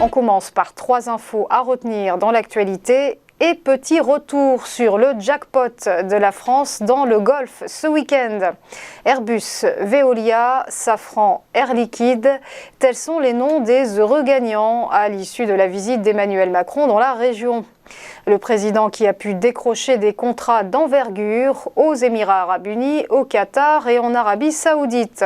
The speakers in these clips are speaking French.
On commence par 3 infos à retenir dans l'actualité. Et petit retour sur le jackpot de la France dans le Golfe ce week-end. Airbus, Veolia, Safran, Air Liquide, tels sont les noms des heureux gagnants à l'issue de la visite d'Emmanuel Macron dans la région. Le président qui a pu décrocher des contrats d'envergure aux Émirats Arabes Unis, au Qatar et en Arabie Saoudite.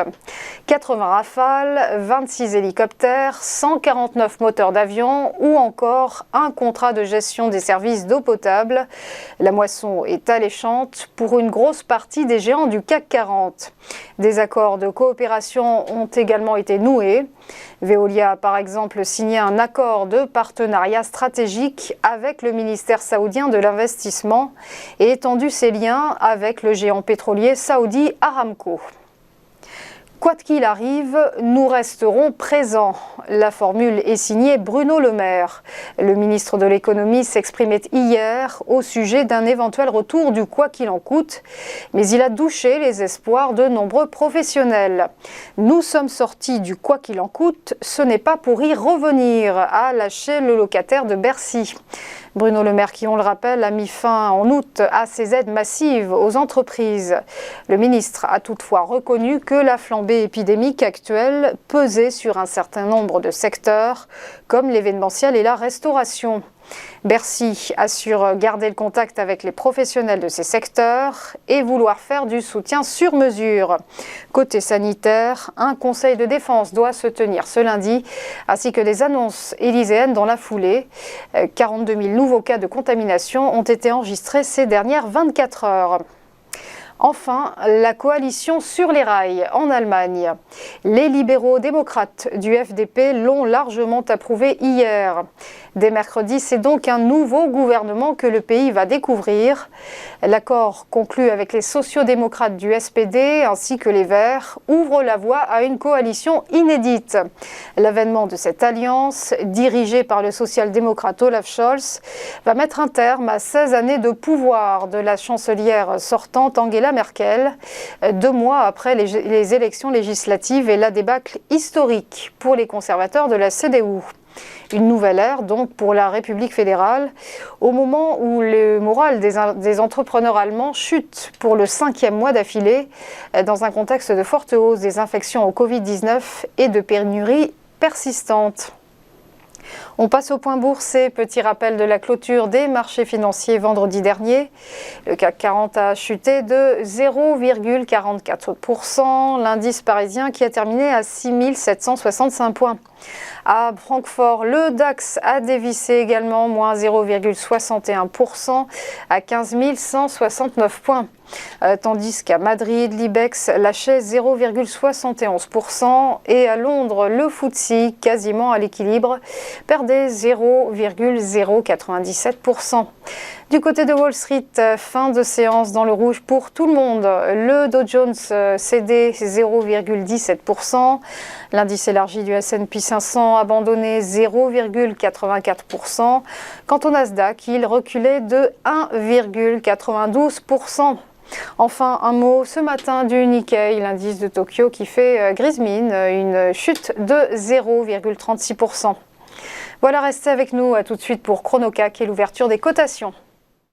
80 Rafales, 26 hélicoptères, 149 moteurs d'avion ou encore un contrat de gestion des services d'eau potable. La moisson est alléchante pour une grosse partie des géants du CAC 40. Des accords de coopération ont également été noués. Veolia a par exemple signé un accord de partenariat stratégique avec le ministère saoudien de l'investissement et étendu ses liens avec le géant pétrolier saoudi Aramco. Quoi qu'il arrive, nous resterons présents. La formule est signée Bruno Le Maire. Le ministre de l'économie s'exprimait hier au sujet d'un éventuel retour du quoi qu'il en coûte, mais il a douché les espoirs de nombreux professionnels. Nous sommes sortis du quoi qu'il en coûte, ce n'est pas pour y revenir, a lâché le locataire de Bercy. Bruno Le Maire, qui, on le rappelle, a mis fin en août à ces aides massives aux entreprises. Le ministre a toutefois reconnu que la flambée épidémique actuelle pesait sur un certain nombre de secteurs, comme l'événementiel et la restauration. Bercy assure garder le contact avec les professionnels de ces secteurs et vouloir faire du soutien sur mesure. Côté sanitaire, un conseil de défense doit se tenir ce lundi, ainsi que des annonces élyséennes dans la foulée. 42 000 nouveaux cas de contamination ont été enregistrés ces dernières 24 heures. Enfin, la coalition sur les rails en Allemagne. Les libéraux démocrates du FDP l'ont largement approuvé hier. Dès mercredi, c'est donc un nouveau gouvernement que le pays va découvrir. L'accord conclu avec les sociodémocrates du SPD ainsi que les Verts ouvre la voie à une coalition inédite. L'avènement de cette alliance, dirigée par le social-démocrate Olaf Scholz, va mettre un terme à 16 années de pouvoir de la chancelière sortante Angela Merkel, 2 mois après les élections législatives et la débâcle historique pour les conservateurs de la CDU. Une nouvelle ère donc pour la République fédérale, au moment où le moral des entrepreneurs allemands chute pour le 5e mois d'affilée, dans un contexte de forte hausse des infections au Covid-19 et de pénuries persistantes. On passe au point bourse et petit rappel de la clôture des marchés financiers vendredi dernier. Le CAC 40 a chuté de 0,44%, l'indice parisien qui a terminé à 6 765 points. À Francfort, le DAX a dévissé également, moins 0,61% à 15 169 points. Tandis qu'à Madrid, l'IBEX lâchait 0,71% et à Londres, le FTSE, quasiment à l'équilibre, perdait 0,097%. Du côté de Wall Street, fin de séance dans le rouge pour tout le monde. Le Dow Jones cédait 0,17%. L'indice élargi du S&P 500 abandonnait 0,84%. Quant au Nasdaq, il reculait de 1,92%. Enfin, un mot ce matin du Nikkei, l'indice de Tokyo qui fait grise mine, une chute de 0,36%. Voilà, restez avec nous, à tout de suite pour ChronoCAC et l'ouverture des cotations.